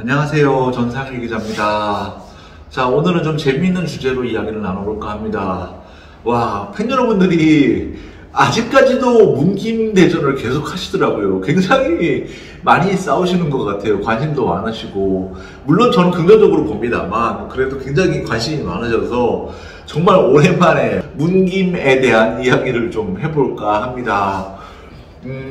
안녕하세요. 전상일 기자입니다. 자, 오늘은 좀 재미있는 주제로 이야기를 나눠볼까 합니다. 와, 팬 여러분들이 아직까지도 문김 대전을 계속 하시더라고요. 굉장히 많이 싸우시는 것 같아요. 관심도 많으시고. 물론 저는 긍정적으로 봅니다만, 그래도 굉장히 관심이 많으셔서 정말 오랜만에 문김에 대한 이야기를 좀 해볼까 합니다.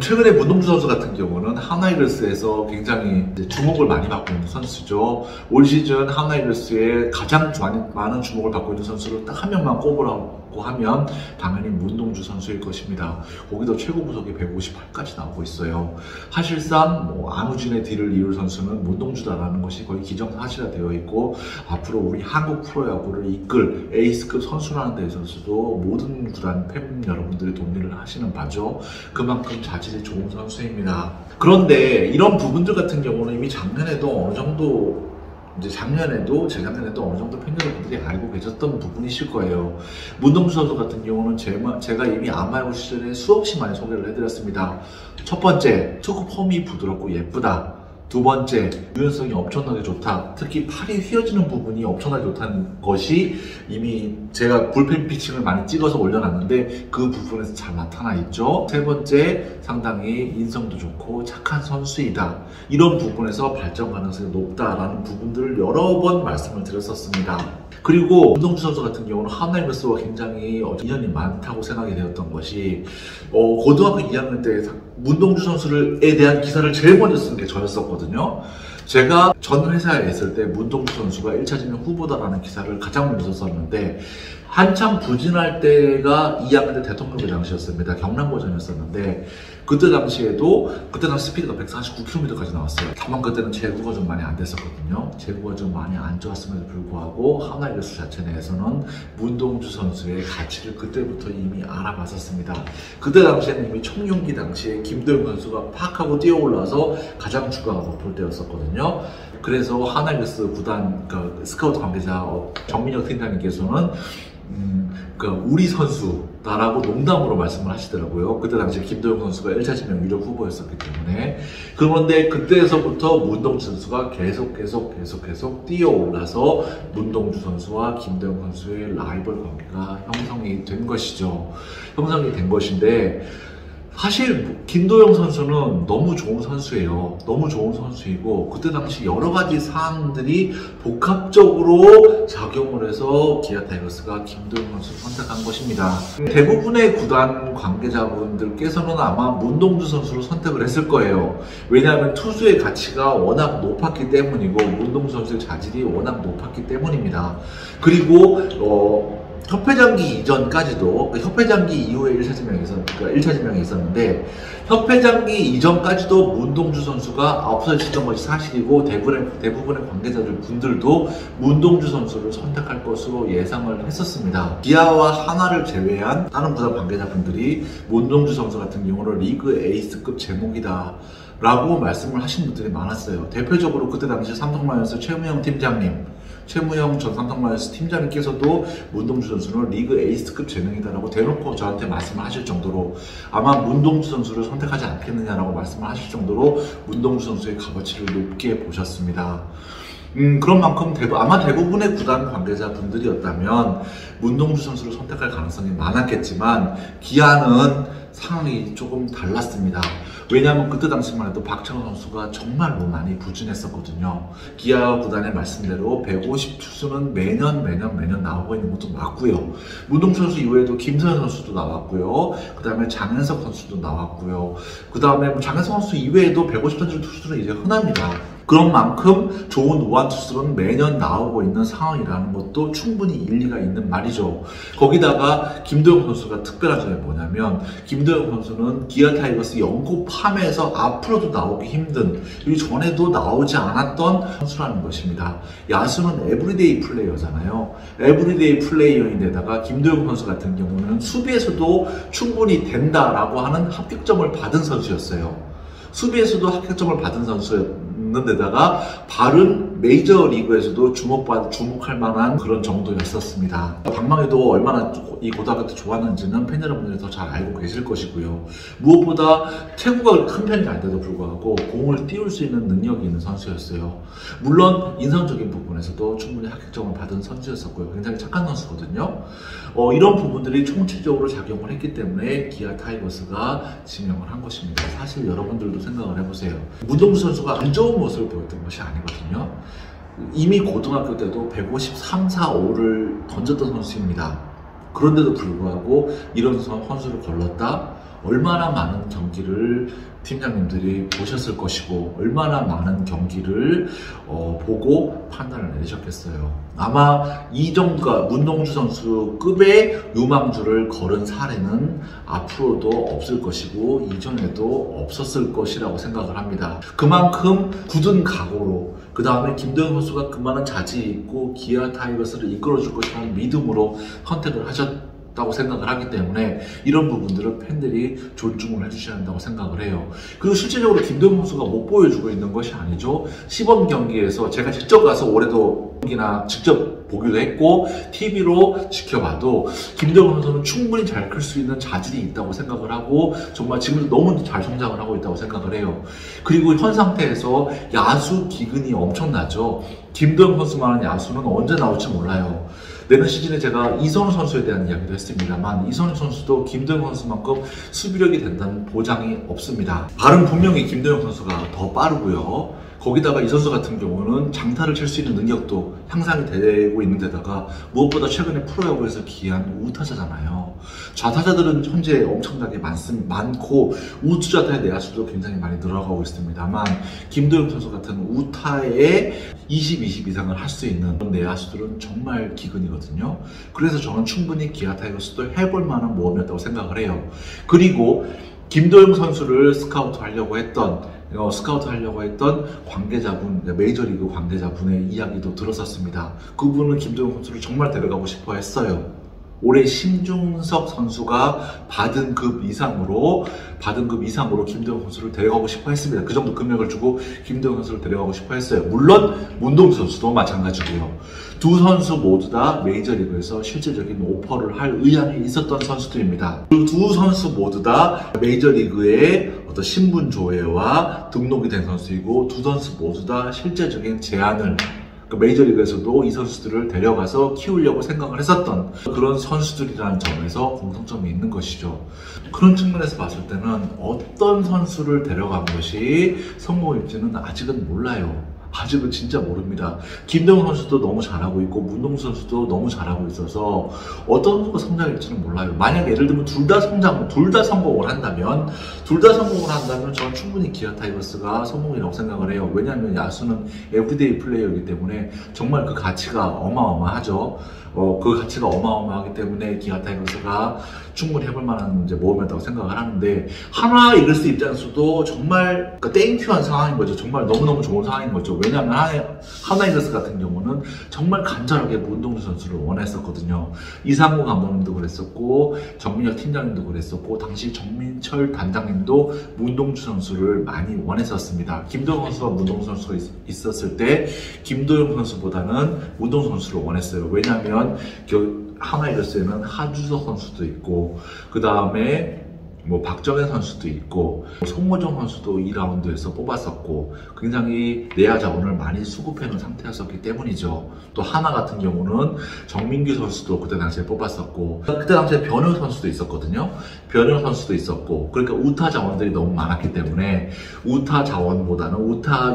최근에 문동주 선수 같은 경우는 하나이글스에서 굉장히 주목을 많이 받고 있는 선수죠. 올 시즌 하나이글스에 가장 많은 주목을 받고 있는 선수를 딱 한 명만 꼽으라고 하면 당연히 문동주 선수일 것입니다. 거기도 최고 구속이 158까지 나오고 있어요. 사실상 안우진의 뒤를 이을 선수는 문동주다라는 것이 거의 기정사실화되어 있고, 앞으로 우리 한국 프로야구를 이끌 에이스급 선수라는 데 있어서도 모든 구단 팬 여러분들이 동의를 하시는 바죠. 그만큼 자질이 좋은 선수입니다. 그런데 이런 부분들 같은 경우는 이미 작년에도 어느 정도 재작년에도 어느 정도 팬 여러분들이 알고 계셨던 부분이실 거예요. 문동주 선수 같은 경우는 제가 이미 아마야구 시절에 수없이 많이 소개를 해드렸습니다. 첫 번째, 투구 폼이 부드럽고 예쁘다. 두 번째, 유연성이 엄청나게 좋다. 특히 팔이 휘어지는 부분이 엄청나게 좋다는 것이 이미 제가 불펜 피칭을 많이 찍어서 올려놨는데 그 부분에서 잘 나타나 있죠. 세 번째, 상당히 인성도 좋고 착한 선수이다. 이런 부분에서 발전 가능성이 높다라는 부분들을 여러 번 말씀을 드렸었습니다. 그리고 문동주 선수 같은 경우는 하나이글스와 굉장히 인연이 많다고 생각이 되었던 것이, 고등학교 2학년 때 문동주 선수에 대한 기사를 제일 먼저 쓴 게 저였었거든요. 제가 전 회사에 있을 때 문동주 선수가 1차 지명 후보다라는 기사를 가장 먼저 썼는데, 한참 부진할 때가 2학년 때 대통령배 당시였습니다. 경남고전이었었는데, 그때 당시 스피드가 149km까지 나왔어요. 다만 그때는 제구가 좀 많이 안 됐었거든요. 제구가 좀 많이 안 좋았음에도 불구하고 하나이글스 자체 내에서는 문동주 선수의 가치를 그때부터 이미 알아봤었습니다. 그때 당시에는 이미 청룡기 당시에 김도영 선수가 팍 하고 뛰어올라서 가장 주가가 높을 때였었거든요. 그래서 하나이글스 구단 스카우트 관계자 정민혁 팀장님께서는 우리 선수다라고 농담으로 말씀을 하시더라고요. 그때 당시 김도영 선수가 1차 지명 유력 후보였었기 때문에. 그런데 그때서부터 문동주 선수가 계속 뛰어올라서 문동주 선수와 김도영 선수의 라이벌 관계가 형성이 된 것이죠. 형성이 된 것인데, 사실 김도영 선수는 너무 좋은 선수예요. 너무 좋은 선수이고, 그때 당시 여러 가지 사항들이 복합적으로 작용을 해서 기아 타이거스가 김도영 선수를 선택한 것입니다. 대부분의 구단 관계자분들께서는 아마 문동주 선수를 선택을 했을 거예요. 왜냐하면 투수의 가치가 워낙 높았기 때문이고, 문동주 선수의 자질이 워낙 높았기 때문입니다. 그리고 협회장기 이전까지도, 협회장기 이후에 1차 지명이 있었는데, 협회장기 이전까지도 문동주 선수가 아웃사이드였던 것이 사실이고, 대부분의 관계자분들도 문동주 선수를 선택할 것으로 예상을 했었습니다. 기아와 하나를 제외한 다른 구단 관계자분들이 문동주 선수 같은 경우는 리그 에이스급 제목이다 라고 말씀을 하신 분들이 많았어요. 대표적으로 그때 당시 삼성라이온스 최무영 전 삼성라이온스 팀장님께서도 문동주 선수는 리그 에이스급 재능이다라고 대놓고 저한테 말씀을 하실 정도로, 아마 문동주 선수를 선택하지 않겠느냐라고 말씀을 하실 정도로 문동주 선수의 값어치를 높게 보셨습니다. 그런 만큼 아마 대부분의 구단 관계자분들이었다면 문동주 선수를 선택할 가능성이 많았겠지만, 기아는 상황이 조금 달랐습니다. 왜냐하면 그때 당시만 해도 박찬호 선수가 정말로 많이 부진했었거든요. 기아 구단의 말씀대로 150투수는 매년 나오고 있는 것도 맞고요. 문동주 선수 이후에도 김서현 선수도 나왔고요. 그 다음에 장현석 선수도 나왔고요. 그 다음에 장현석 선수 이외에도 150 던지는 투수들은 이제 흔합니다. 그런 만큼 좋은 우한 투수들은 매년 나오고 있는 상황이라는 것도 충분히 일리가 있는 말이죠. 거기다가 김도영 선수가 특별한 점이 뭐냐면, 김도영 선수는 기아 타이거스 영구팜에서 앞으로도 나오기 힘든, 이 전에도 나오지 않았던 선수라는 것입니다. 야수는 에브리데이 플레이어잖아요. 에브리데이 플레이어인데다가 김도영 선수 같은 경우는 수비에서도 충분히 된다라고 하는 합격점을 받은 선수였어요. 수비에서도 합격점을 받은 선수였는데다가 발은 메이저 리그에서도 주목할 만한 그런 정도였었습니다. 방망이도 얼마나 이 고등학교 때 좋았는지는 팬 여러분들이 더 잘 알고 계실 것이고요. 무엇보다 체구가 큰 편이 아닌데도 불구하고 공을 띄울 수 있는 능력이 있는 선수였어요. 물론 인성적인 부분에서도 충분히 합격점을 받은 선수였었고요. 굉장히 착한 선수거든요. 이런 부분들이 총체적으로 작용을 했기 때문에 기아 타이거스가 지명을 한 것입니다. 사실 여러분들도 생각을 해보세요. 문동주 선수가 안 좋은 모습을 보였던 것이 아니거든요. 이미 고등학교 때도 153, 4, 5를 던졌던 선수입니다. 그런데도 불구하고 이런 선수를 걸렀다? 얼마나 많은 경기를 팀장님들이 보셨을 것이고 얼마나 많은 경기를 보고 판단을 내리셨겠어요. 아마 이 정도가 문동주 선수 급의 유망주를 걸은 사례는 앞으로도 없을 것이고 이전에도 없었을 것이라고 생각을 합니다. 그만큼 굳은 각오로 그 다음에 김도영 선수가 그만한 자질이 있고 기아 타이거스를 이끌어줄 것이라는 믿음으로 선택을 하셨다고 생각을 하기 때문에 이런 부분들은 팬들이 존중을 해주셔야 한다고 생각을 해요. 그리고 실제적으로 김도영 선수가 못 보여주고 있는 것이 아니죠. 시범 경기에서 제가 직접 가서 올해도 경기나 직접 보기도 했고 TV로 지켜봐도 김도영 선수는 충분히 잘 클 수 있는 자질이 있다고 생각을 하고 정말 지금도 너무 잘 성장을 하고 있다고 생각을 해요. 그리고 현 상태에서 야수 기근이 엄청나죠. 김도영 선수만한 야수는 언제 나올지 몰라요. 내년 시즌에 제가 이선우 선수에 대한 이야기도 했습니다만 이선우 선수도 김도영 선수만큼 수비력이 된다는 보장이 없습니다. 발은 분명히 김도영 선수가 더 빠르고요. 거기다가 이 선수 같은 경우는 장타를 칠 수 있는 능력도 향상이 되고 있는 데다가 무엇보다 최근에 프로야구에서 기한 우타자잖아요. 좌타자들은 현재 엄청나게 많고 우투자타의 내야수도 굉장히 많이 늘어가고 있습니다만 김도영 선수 같은 우타에 20 이상을 할 수 있는 내야수들은 정말 기근이거든요. 그래서 저는 충분히 기아 타이거스도 해볼 만한 모험이었다고 생각을 해요. 그리고 김도영 선수를 스카우트 하려고 했던 관계자분, 메이저리그 관계자분의 이야기도 들었었습니다. 그분은 김도영 선수를 정말 데려가고 싶어 했어요. 올해 심중석 선수가 받은 급 이상으로 김도영 선수를 데려가고 싶어 했습니다. 그 정도 금액을 주고 김도영 선수를 데려가고 싶어 했어요. 물론 문동주 선수도 마찬가지고요. 두 선수 모두 다 메이저리그에서 실질적인 오퍼를 할 의향이 있었던 선수들입니다. 그 두 선수 모두 다 메이저리그의 어떤 신분 조회와 등록이 된 선수이고 두 선수 모두 다 실제적인 제안을 메이저리그에서도 이 선수들을 데려가서 키우려고 생각을 했었던 그런 선수들이라는 점에서 공통점이 있는 것이죠. 그런 측면에서 봤을 때는 어떤 선수를 데려간 것이 성공일지는 아직은 몰라요. 아직은 진짜 모릅니다. 김도영 선수도 너무 잘하고 있고 문동주 선수도 너무 잘하고 있어서 어떤 선수가 성장일지는 몰라요. 만약 예를 들면 둘 다 성공을 한다면 저는 충분히 기아 타이거스가 성공이라고 생각을 해요. 왜냐하면 야수는 에브리데이 플레이어이기 때문에 정말 그 가치가 어마어마하죠. 그 가치가 어마어마하기 때문에 기아 타이거스가 충분히 해볼 만한 모험이었다고 생각을 하는데 하나 이글스 입장에서도 정말 땡큐한 상황인 거죠. 정말 너무너무 좋은 상황인 거죠. 왜냐하면 하나 이글스 같은 경우는 정말 간절하게 문동주 선수를 원했었거든요. 이상구 감독님도 그랬었고 정민혁 팀장님도 그랬었고 당시 정민철 단장님도 문동주 선수를 많이 원했었습니다. 김도영 선수와 문동주 선수가 있었을 때 김도영 선수보다는 문동주 선수를 원했어요. 왜냐하면 하나 이글스에는 하주석 선수도 있고 그 다음에 박정현 선수도 있고 송호정 선수도 2라운드에서 뽑았었고 굉장히 내야 자원을 많이 수급해 놓은 상태였었기 때문이죠. 또 하나 같은 경우는 정민규 선수도 그때 당시에 뽑았었고 그때 당시에 변효 선수도 있었거든요. 변효 선수도 있었고 그러니까 우타 자원들이 너무 많았기 때문에 우타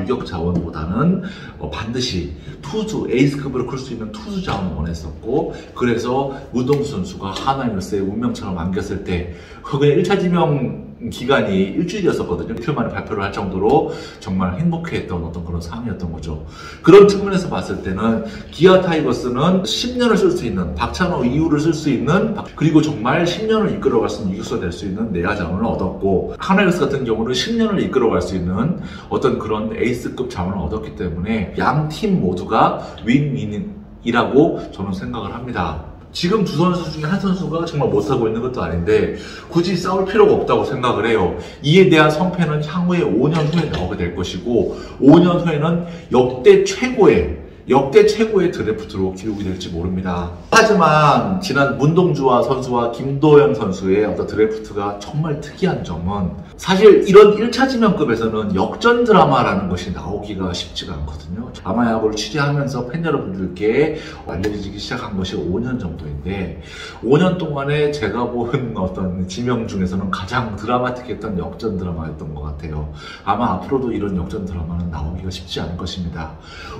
유격 자원보다는 반드시 투수 에이스급으로 클 수 있는 투수 자원을 원했었고 그래서 문동주 선수가 하나 이글스의 운명처럼 안겼을 때 그게 1차 지명 기간이 일주일이었었거든요. 이틀 만에 발표를 할 정도로 정말 행복해했던 어떤 그런 상황이었던 거죠. 그런 측면에서 봤을 때는 기아 타이거스는 10년을 쓸 수 있는 박찬호 이후를 쓸 수 있는 그리고 정말 10년을 이끌어갈 수 있는 유격수가 될 수 있는 내야 자원을 얻었고 하나 이글스 같은 경우는 10년을 이끌어갈 수 있는 어떤 그런 에이스급 자원을 얻었기 때문에 양 팀 모두가 윈윈이라고 저는 생각을 합니다. 지금 두 선수 중에 한 선수가 정말 못하고 있는 것도 아닌데 굳이 싸울 필요가 없다고 생각을 해요. 이에 대한 성패는 향후에 5년 후에 나오게 될 것이고 5년 후에는 역대 최고의 드래프트로 기록이 될지 모릅니다. 하지만 지난 문동주 선수와 김도영 선수의 어떤 드래프트가 정말 특이한 점은 사실 이런 1차 지명급에서는 역전 드라마라는 것이 나오기가 쉽지가 않거든요. 아마야구를 취재하면서 팬 여러분들께 알려지기 시작한 것이 5년 정도인데 5년 동안에 제가 본 어떤 지명 중에서는 가장 드라마틱했던 역전 드라마였던 것 같아요. 아마 앞으로도 이런 역전 드라마는 나오기가 쉽지 않을 것입니다.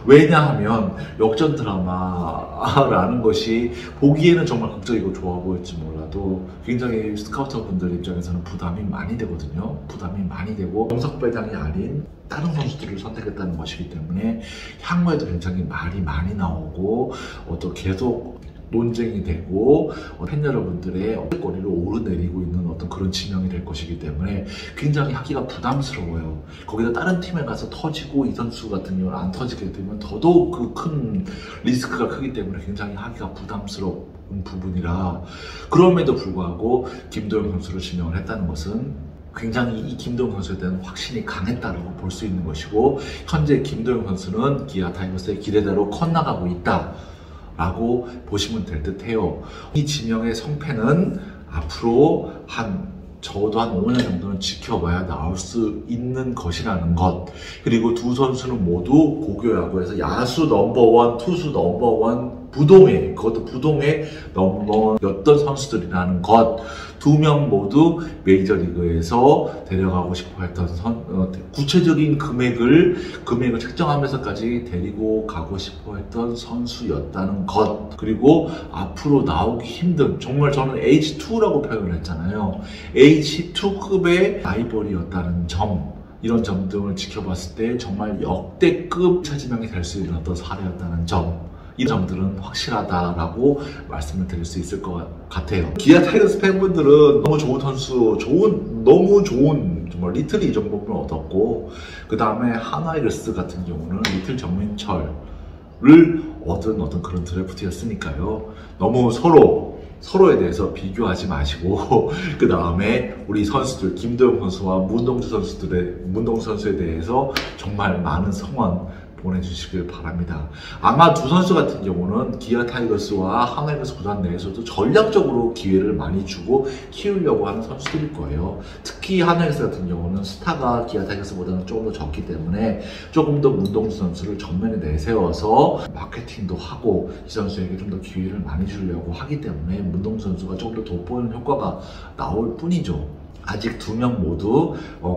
왜냐하면 역전 드라마라는 것이 보기에는 정말 극적이고 좋아 보일지 몰라도 굉장히 스카우터 분들 입장에서는 부담이 많이 되거든요. 부담이 많이 되고 영석배당이 아닌 다른 선수들을 선택했다는 것이기 때문에 향후에도 굉장히 말이 많이 나오고 또 계속 논쟁이 되고 팬 여러분들의 어깨거리를 오르내리고 있는 어떤 그런 지명이 될 것이기 때문에 굉장히 하기가 부담스러워요. 거기다 다른 팀에 가서 터지고 이 선수 같은 경우는 안 터지게 되면 더더욱 그 큰 리스크가 크기 때문에 굉장히 하기가 부담스러운 부분이라 그럼에도 불구하고 김도영 선수를 지명을 했다는 것은 굉장히 이 김도영 선수에 대한 확신이 강했다고 볼 수 있는 것이고 현재 김도영 선수는 기아 타이거스의 기대대로 커나가고 있다 라고 보시면 될 듯해요. 이 지명의 성패는 앞으로 적어도 한 5년 정도는 지켜봐야 나올 수 있는 것이라는 것. 그리고 두 선수는 모두 고교야구에서 야수 넘버원, 투수 넘버원, 부동의, 그것도 부동의 넘버원이었던 선수들이라는 것. 두 명 모두 메이저리그에서 데려가고 싶어 했던 구체적인 금액을 책정하면서까지 데리고 가고 싶어 했던 선수였다는 것. 그리고 앞으로 나오기 힘든, 정말 저는 H2라고 표현을 했잖아요. H2급의 라이벌이었다는 점. 이런 점 등을 지켜봤을 때 정말 역대급 차지명이 될 수 있는 어떤 사례였다는 점. 이 점들은 확실하다라고 말씀을 드릴 수 있을 것 같아요. 기아 타이거스 팬분들은 너무 좋은 선수, 너무 좋은 정말 리틀 이정범을 얻었고 그 다음에 하나이글스 같은 경우는 리틀 정민철을 얻은 어떤 그런 드래프트였으니까요. 너무 서로에 대해서 비교하지 마시고 그 다음에 우리 선수들 김도영 선수와 문동주 선수에 대해서 정말 많은 성원 보내주시길 바랍니다. 아마 두 선수 같은 경우는 기아 타이거스와 하나이글스 구단 내에서도 전략적으로 기회를 많이 주고 키우려고 하는 선수들일 거예요. 특히 하나이글스 같은 경우는 스타가 기아 타이거스보다는 조금 더 적기 때문에 조금 더 문동주 선수를 전면에 내세워서 마케팅도 하고 이 선수에게 좀 더 기회를 많이 주려고 하기 때문에 문동주 선수가 조금 더 돋보이는 효과가 나올 뿐이죠. 아직 두 명 모두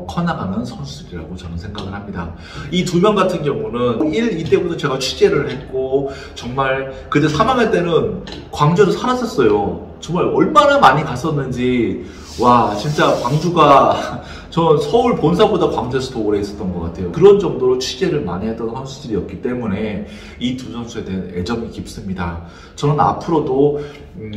커나가는 선수들이라고 저는 생각을 합니다. 이 두 명 같은 경우는 이때부터 제가 취재를 했고 정말 그때 3학년 때는 광주에서 살았었어요. 정말 얼마나 많이 갔었는지 와 진짜 광주가 전 서울 본사보다 광주에서 더 오래 있었던 것 같아요. 그런 정도로 취재를 많이 했던 선수들이었기 때문에 이 두 선수에 대한 애정이 깊습니다. 저는 앞으로도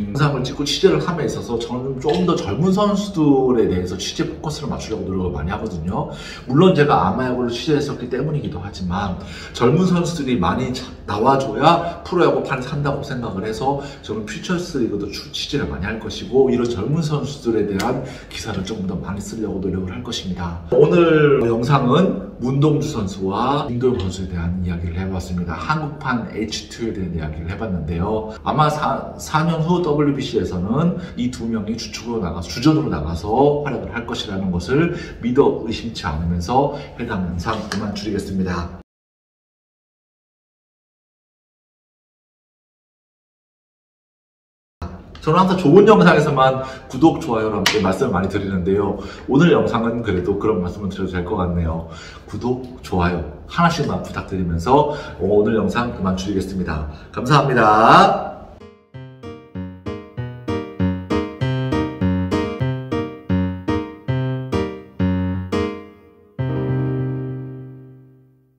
영상을 찍고 취재를 함에 있어서 저는 조금 더 젊은 선수들에 대해서 취재 포커스를 맞추려고 노력을 많이 하거든요. 물론 제가 아마야구를 취재했었기 때문이기도 하지만 젊은 선수들이 많이 나와줘야 프로야구판이 산다고 생각을 해서 저는 퓨처스 리그도 취재를 많이 할 것이고 이런 젊은 선수들에 대한 기사를 조금 더 많이 쓰려고 노력을 할 것입니다. 오늘 영상은 문동주 선수와 김도영 선수에 대한 이야기를 해봤습니다. 한국판 H2에 대한 이야기를 해봤는데요. 아마 4년 후 WBC에서는 이 두 명이 주전으로 나가서 활약을 할 것이라는 것을 믿어 의심치 않으면서 해당 영상 그만 줄이겠습니다. 저는 항상 좋은 영상에서만 구독, 좋아요라고 말씀을 많이 드리는데요. 오늘 영상은 그래도 그런 말씀을 드려도 될 것 같네요. 구독, 좋아요 하나씩만 부탁드리면서 오늘 영상 그만 줄이겠습니다. 감사합니다.